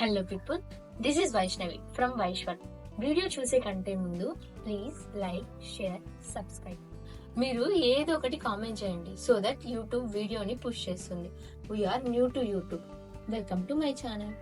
Hello people, this is Vaishnavi from వైశ్వర్. Video చూసే కంటే ముందు ప్లీజ్ లైక్, షేర్, సబ్స్క్రైబ్. మీరు ఏదో ఒకటి కామెంట్ చేయండి సో దట్ యూట్యూబ్ వీడియోని పుష్ చేస్తుంది. We're new to YouTube. Welcome to my channel.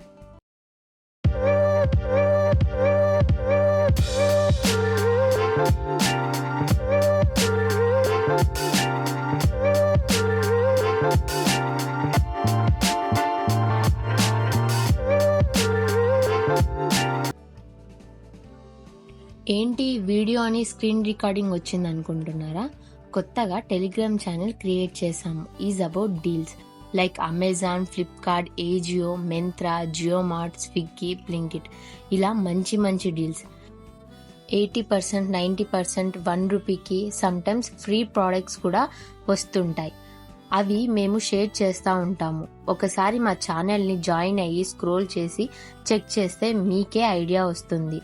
ఏంటి వీడియో అని స్క్రీన్ రికార్డింగ్ వచ్చింది అనుకుంటున్నారా? కొత్తగా టెలిగ్రామ్ ఛానల్ క్రియేట్ చేశాము. Is about deals like Amazon, Flipkart, Ajio, Myntra, Jio Mart, Swiggy, Blinkit. ఇలా మంచి మంచి deals 80%, 90%, ₹1 some times free products కూడా వస్తుంటాయి. అవి మేము షేర్ చేస్తూ ఉంటాము. ఒకసారి మా ఛానల్ని జాయిన్ అయ్యి స్క్రోల్ చేసి చెక్ చేస్తే మీకే ఐడియా వస్తుంది.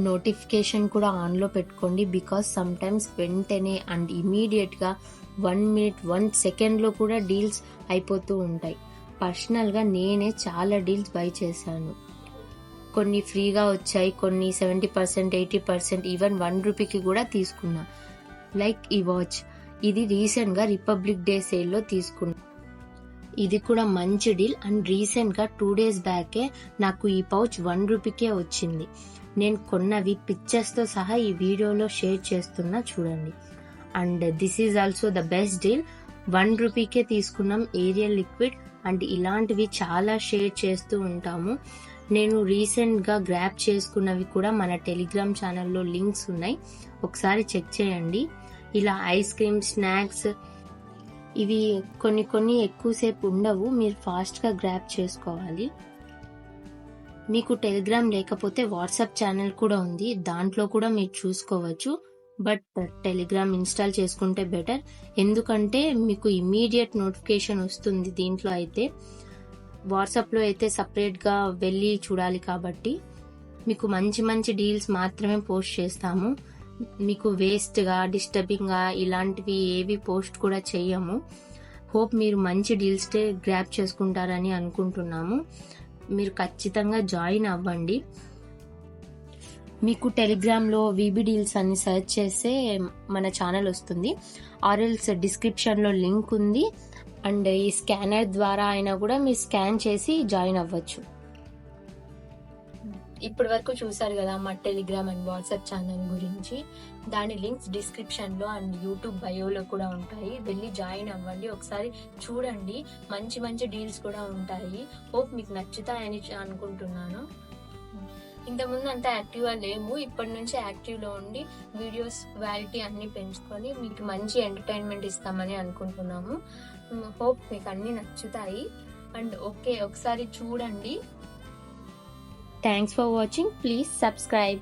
నోటిఫికేషన్ కూడా ఆన్లో పెట్టుకోండి, బికాస్ సమ్ టైమ్స్ వెంటనే అండ్ ఇమీడియట్గా 1 minute 1 సెకండ్లో కూడా డీల్స్ అయిపోతూ ఉంటాయి. పర్సనల్గా నేనే చాలా డీల్స్ బై చేశాను. కొన్ని ఫ్రీగా వచ్చాయి, కొన్ని 70%, 80%, ఈవెన్ ₹1 కూడా తీసుకున్నా. లైక్ ఈ వాచ్, ఇది రీసెంట్గా రిపబ్లిక్ డే సేల్లో తీసుకున్నా. ఇది కూడా మంచి డీల్ అండ్ రీసెంట్గా 2 days బ్యాకే నాకు ఈ పౌచ్ ₹1 వచ్చింది. నేను కొన్నవి పిక్చర్స్తో సహా ఈ వీడియోలో షేర్ చేస్తున్నా, చూడండి. And this is also the best deal. ₹1 తీసుకున్నాం ఏరియల్ లిక్విడ్. అండ్ ఇలాంటివి చాలా షేర్ చేస్తూ ఉంటాము. నేను రీసెంట్గా గ్రాప్ చేసుకున్నవి కూడా మన టెలిగ్రామ్ ఛానల్లో లింక్స్ ఉన్నాయి, ఒకసారి చెక్ చేయండి. ఇలా ఐస్ క్రీమ్, స్నాక్స్ ఇవి కొన్ని ఎక్కువసేపు ఉండవు, మీరు ఫాస్ట్గా గ్రాప్ చేసుకోవాలి. మీకు టెలిగ్రామ్ లేకపోతే వాట్సాప్ ఛానల్ కూడా ఉంది, దాంట్లో కూడా మీరు చూసుకోవచ్చు. బట్ టెలిగ్రామ్ ఇన్స్టాల్ చేసుకుంటే బెటర్, ఎందుకంటే మీకు ఇమీడియట్ నోటిఫికేషన్ వస్తుంది. దీంట్లో అయితే వాట్సాప్లో అయితే సపరేట్గా వెళ్ళి చూడాలి. కాబట్టి మీకు మంచి మంచి డీల్స్ మాత్రమే పోస్ట్ చేస్తాము. మీకు వేస్ట్గా, డిస్టర్బింగ్గా ఇలాంటివి ఏవి పోస్ట్ కూడా చేయము. హోప్ మీరు మంచి డీల్స్ గ్రాప్ చేసుకుంటారని అనుకుంటున్నాము. మీరు ఖచ్చితంగా జాయిన్ అవ్వండి. మీకు టెలిగ్రామ్లో వీబీ డీల్స్ అని సెర్చ్ చేస్తే మన ఛానల్ వస్తుంది, ఆర్ఎల్స్ డిస్క్రిప్షన్లో లింక్ ఉంది. అండ్ ఈ స్కానర్ ద్వారా అయినా కూడా మీరు స్కాన్ చేసి జాయిన్ అవ్వచ్చు. ఇప్పటి వరకు చూసారు కదా మా టెలిగ్రామ్ అండ్ వాట్సాప్ ఛానల్ గురించి. దాని లింక్స్ డిస్క్రిప్షన్లో అండ్ యూట్యూబ్ బయోలో కూడా ఉంటాయి, వెళ్ళి జాయిన్ అవ్వండి. ఒకసారి చూడండి, మంచి మంచి డీల్స్ కూడా ఉంటాయి. హోప్ మీకు నచ్చుతాయని అనుకుంటున్నాను. ఇంతకుముందు అంతా యాక్టివ్గా లేము, ఇప్పటి నుంచి యాక్టివ్లో ఉండి వీడియోస్ క్వాలిటీ అన్ని పెంచుకొని మీకు మంచి ఎంటర్టైన్మెంట్ ఇస్తామని అనుకుంటున్నాము. హోప్ మీకు అన్ని నచ్చుతాయి. అండ్ ఒకసారి చూడండి. Thanks for watching. Please subscribe.